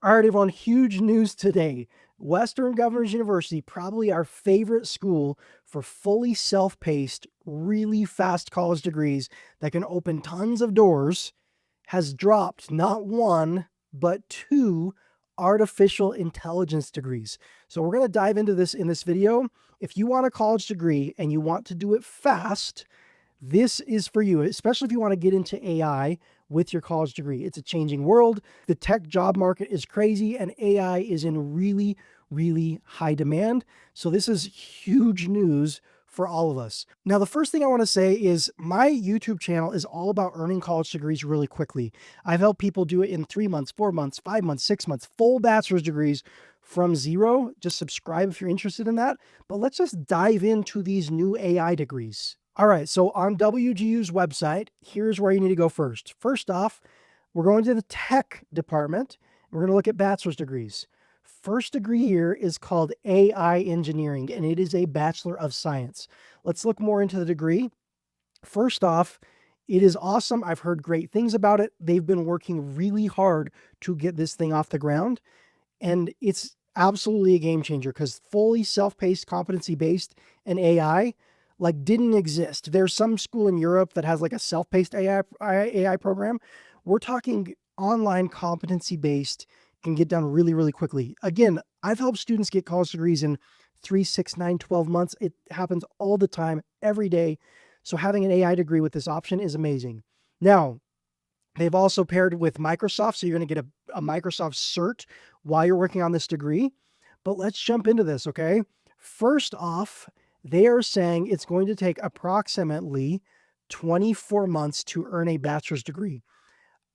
All right, everyone, huge news today. Western Governors University, probably our favorite school for fully self-paced, really fast college degrees that can open tons of doors, has dropped not one, but two artificial intelligence degrees. So we're going to dive into this in this video. If you want a college degree and you want to do it fast, this is for you, especially if you want to get into AI with your college degree. It's a changing world. The tech job market is crazy, and AI is in really, really high demand. So this is huge news for all of us. Now, the first thing I want to say is my YouTube channel is all about earning college degrees really quickly. I've helped people do it in 3 months, 4 months, 5 months, 6 months, full bachelor's degrees from zero. Just subscribe if you're interested in that. But let's just dive into these new AI degrees. All right, so on WGU's website, here's where you need to go first. First off, we're going to the tech department. We're going to look at bachelor's degrees. First degree here is called AI engineering, and it is a Bachelor of Science. Let's look more into the degree. First off, it is awesome. I've heard great things about it. They've been working really hard to get this thing off the ground, and it's absolutely a game changer because fully self-paced, competency-based, and AI like didn't exist. There's some school in Europe that has like a self-paced AI program. We're talking online competency-based can get done really, really quickly. Again, I've helped students get college degrees in 3, 6, 9, 12 months. It happens all the time, every day. So having an AI degree with this option is amazing. Now, they've also paired with Microsoft, so you're going to get a Microsoft cert while you're working on this degree. But let's jump into this, okay? First off, they are saying it's going to take approximately 24 months to earn a bachelor's degree.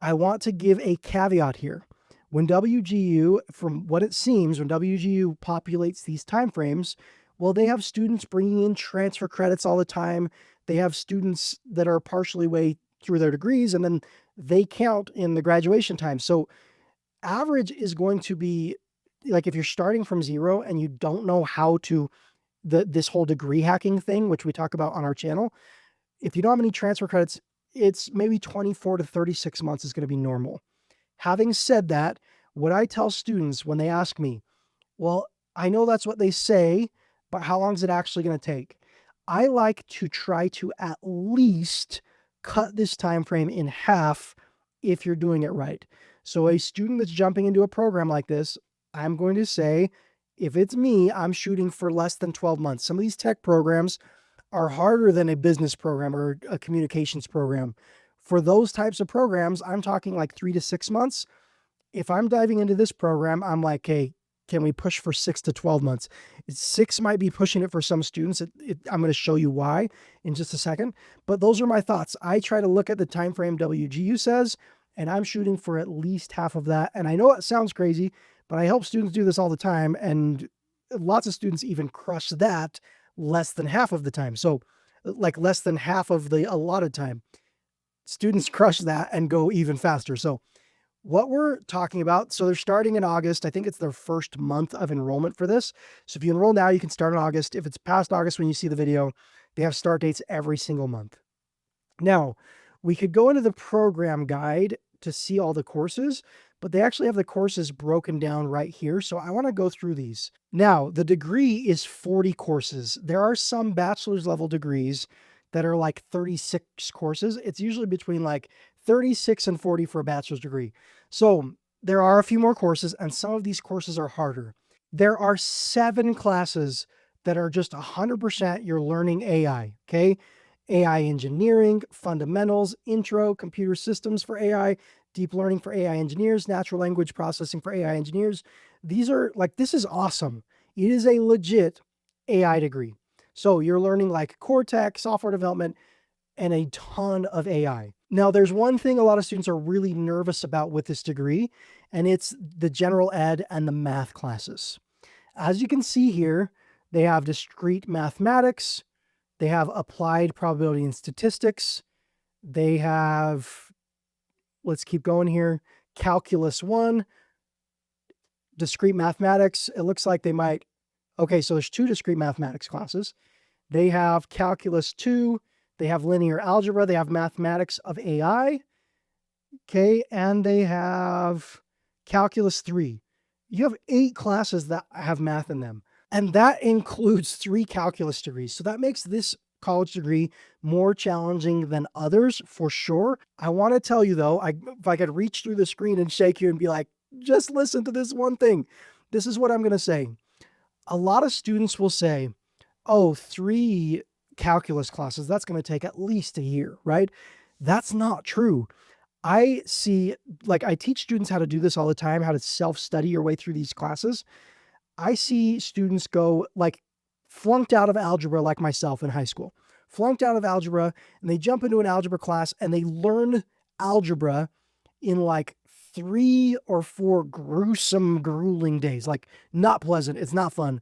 I want to give a caveat here. When WGU, from what it seems, when WGU populates these timeframes, well, they have students bringing in transfer credits all the time. They have students that are partially way through their degrees, and then they count in the graduation time. So average is going to be like if you're starting from zero and you don't know how to this whole degree hacking thing, which we talk about on our channel, if you don't have any transfer credits, it's maybe 24 to 36 months is going to be normal. Having said that, what I tell students when they ask me, well, I know that's what they say, but how long is it actually going to take? I like to try to at least cut this time frame in half if you're doing it right. So a student that's jumping into a program like this, I'm going to say, if it's me, I'm shooting for less than 12 months. Some of these tech programs are harder than a business program or a communications program. For those types of programs, I'm talking like 3 to 6 months. If I'm diving into this program, I'm like, hey, can we push for 6 to 12 months? 6 might be pushing it for some students. I'm going to show you why in just a second. But those are my thoughts. I try to look at the time frame WGU says, and I'm shooting for at least half of that. And I know it sounds crazy, but I help students do this all the time. And lots of students even crush that less than half of the time. So like less than half of the allotted time. Students crush that and go even faster. So what we're talking about, so they're starting in August. I think it's their first month of enrollment for this. So if you enroll now, you can start in August. If it's past August when you see the video, they have start dates every single month. Now, we could go into the program guide to see all the courses, but they actually have the courses broken down right here. So I want to go through these. Now, the degree is 40 courses. There are some bachelor's level degrees that are like 36 courses. It's usually between like 36 and 40 for a bachelor's degree. So there are a few more courses, and some of these courses are harder. There are 7 classes that are just 100% you're learning AI, okay? AI engineering, fundamentals, intro, computer systems for AI, deep learning for AI engineers, natural language processing for AI engineers. These are like, this is awesome. It is a legit AI degree. So you're learning like core tech, software development, and a ton of AI. Now, there's one thing a lot of students are really nervous about with this degree, and it's the general ed and the math classes. As you can see here, they have discrete mathematics, they have applied probability and statistics, they have, let's keep going here, calculus 1, discrete mathematics. It looks like they might, okay, so there's 2 discrete mathematics classes. They have calculus 2, they have linear algebra, they have mathematics of AI, okay, and they have Calculus 3. You have 8 classes that have math in them, and that includes 3 calculus degrees. So that makes this college degree more challenging than others for sure. I want to tell you though, if I could reach through the screen and shake you and be like, just listen to this one thing. This is what I'm going to say. A lot of students will say, oh, 3 calculus classes, that's going to take at least a year, right? That's not true. I see, like, I teach students how to do this all the time, how to self-study your way through these classes. I see students go, like, flunked out of algebra, like myself in high school, flunked out of algebra, and they jump into an algebra class and they learn algebra in like 3 or 4 gruesome, grueling days. Like, not pleasant. It's not fun.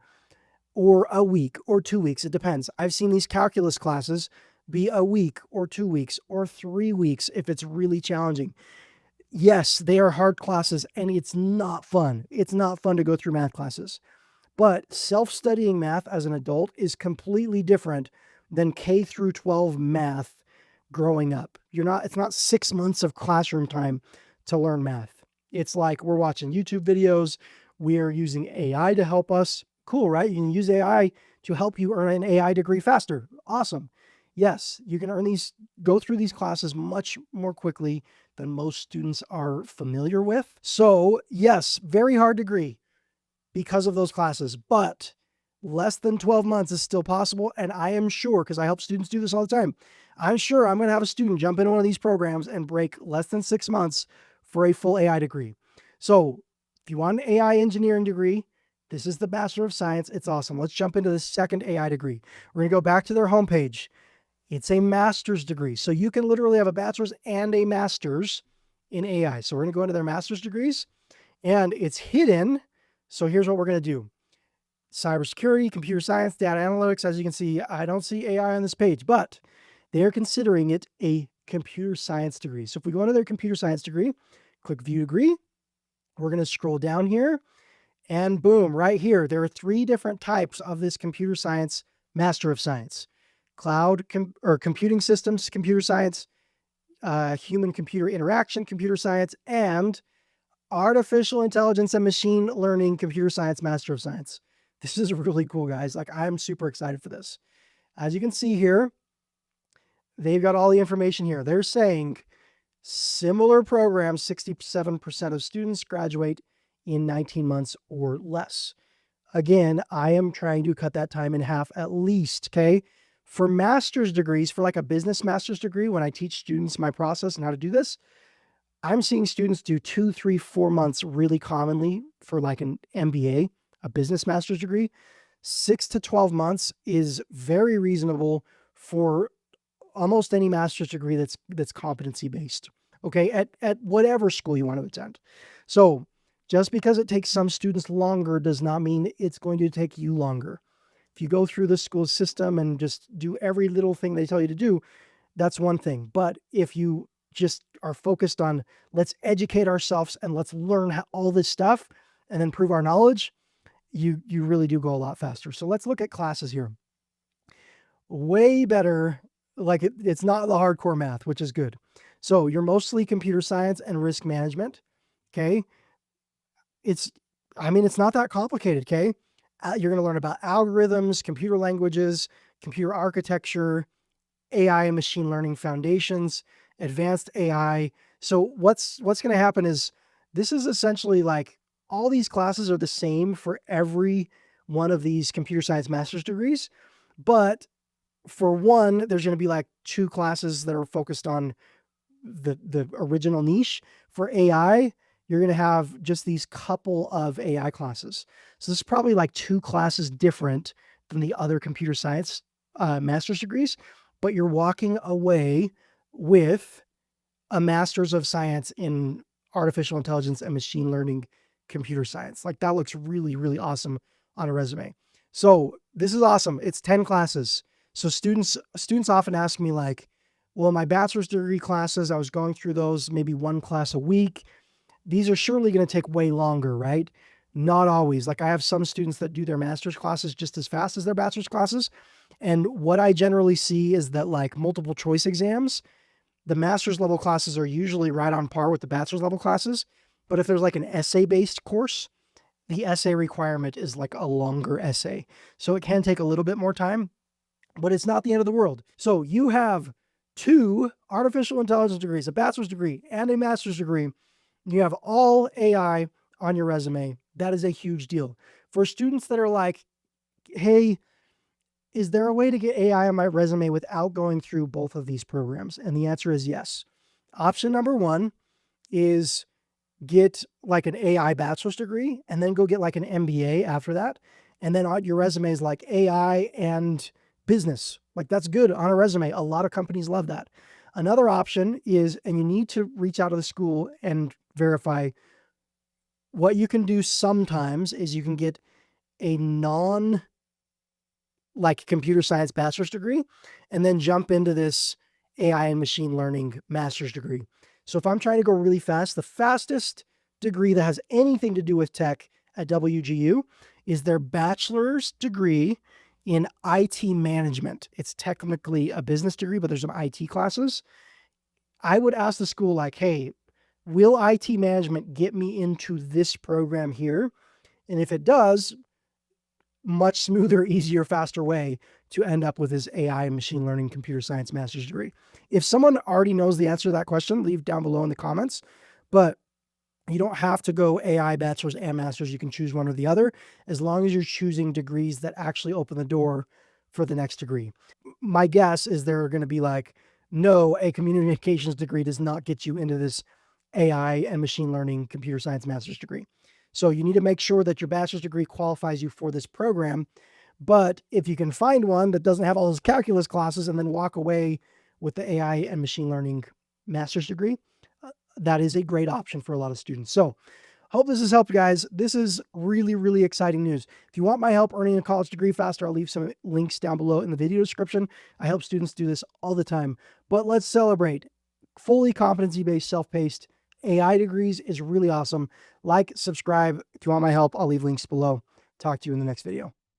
Or a week or 2 weeks. It depends. I've seen these calculus classes be a week or 2 weeks or 3 weeks if it's really challenging. Yes, they are hard classes and it's not fun. It's not fun to go through math classes. But self-studying math as an adult is completely different than K through 12 math growing up. It's not 6 months of classroom time to learn math. It's like we're watching YouTube videos, we're using AI to help us. Cool, right? You can use AI to help you earn an AI degree faster. Awesome. Yes, you can go through these classes much more quickly than most students are familiar with. So yes, very hard degree because of those classes, but less than 12 months is still possible. And I am sure, because I help students do this all the time, I'm sure I'm going to have a student jump into one of these programs and break less than 6 months for a full AI degree. So if you want an AI engineering degree, this is the Bachelor of Science. It's awesome. Let's jump into the second AI degree. We're going to go back to their homepage. It's a master's degree. So you can literally have a bachelor's and a master's in AI. So we're going to go into their master's degrees and it's hidden. So here's what we're going to do. Cybersecurity, computer science, data analytics. As you can see, I don't see AI on this page, but they're considering it a computer science degree. So if we go into their computer science degree, click view degree, we're going to scroll down here and boom, right here, there are 3 different types of this computer science Master of Science. Cloud or computing systems, computer science, human-computer interaction, computer science, and artificial intelligence and machine learning, computer science, Master of Science. This is really cool, guys. Like, I'm super excited for this. As you can see here, they've got all the information here. They're saying similar programs, 67% of students graduate in 19 months or less. Again, I am trying to cut that time in half at least, okay? For master's degrees, for like a business master's degree, when I teach students my process and how to do this, I'm seeing students do 2, 3, 4 months really commonly for like an MBA, a business master's degree. 6 to 12 months is very reasonable for almost any master's degree that's competency based, okay, at whatever school you want to attend. So just because it takes some students longer does not mean it's going to take you longer. If you go through the school system and just do every little thing they tell you to do, that's one thing. But if you just are focused on let's educate ourselves and let's learn all this stuff and then prove our knowledge, you really do go a lot faster. So let's look at classes here. Way better, like it's not the hardcore math, which is good. So you're mostly computer science and risk management, okay? It's not that complicated, okay? You're going to learn about algorithms, computer languages, computer architecture, AI and machine learning foundations, advanced AI. So what's going to happen is this is essentially like all these classes are the same for every one of these computer science master's degrees. But for one, there's going to be like 2 classes that are focused on the original niche. For AI, you're going to have just these couple of AI classes. So this is probably like 2 classes different than the other computer science master's degrees, but you're walking away with a master's of science in artificial intelligence and machine learning computer science. Like that looks really, really awesome on a resume. So this is awesome. It's 10 classes. So students often ask me like, well, my bachelor's degree classes, I was going through those maybe 1 class a week. These are surely going to take way longer, right? Not always. Like I have some students that do their master's classes just as fast as their bachelor's classes. And what I generally see is that like multiple choice exams, the master's level classes are usually right on par with the bachelor's level classes, But if there's like an essay-based course, the essay requirement is like a longer essay. So it can take a little bit more time, but it's not the end of the world. So you have 2 artificial intelligence degrees, a bachelor's degree and a master's degree. You have all AI on your resume. That is a huge deal. For students that are like, hey, is there a way to get AI on my resume without going through both of these programs? And the answer is yes. Option number 1 is get like an AI bachelor's degree and then go get like an MBA after that. And then on your resume is like AI and business. Like that's good on a resume. A lot of companies love that. Another option is, and you need to reach out to the school and verify, what you can do sometimes is you can get a non like computer science bachelor's degree and then jump into this AI and machine learning master's degree. So if I'm trying to go really fast, the fastest degree that has anything to do with tech at WGU is their bachelor's degree in IT management. It's technically a business degree, but there's some IT classes. I would ask the school like, hey, will IT management get me into this program here? And if it does, much smoother, easier, faster way to end up with his AI and machine learning computer science master's degree. If someone already knows the answer to that question, leave down below in the comments. But you don't have to go AI bachelor's and master's. You can choose one or the other, as long as you're choosing degrees that actually open the door for the next degree. My guess is they're going to be like, no, a communications degree does not get you into this AI and machine learning computer science master's degree. So you need to make sure that your bachelor's degree qualifies you for this program. But if you can find one that doesn't have all those calculus classes and then walk away with the AI and machine learning master's degree, that is a great option for a lot of students. So hope this has helped, guys. This is really, really exciting news. If you want my help earning a college degree faster, I'll leave some links down below in the video description. I help students do this all the time. But let's celebrate. Fully competency-based, self-paced AI degrees is really awesome. Like, subscribe. If you want my help, I'll leave links below. Talk to you in the next video.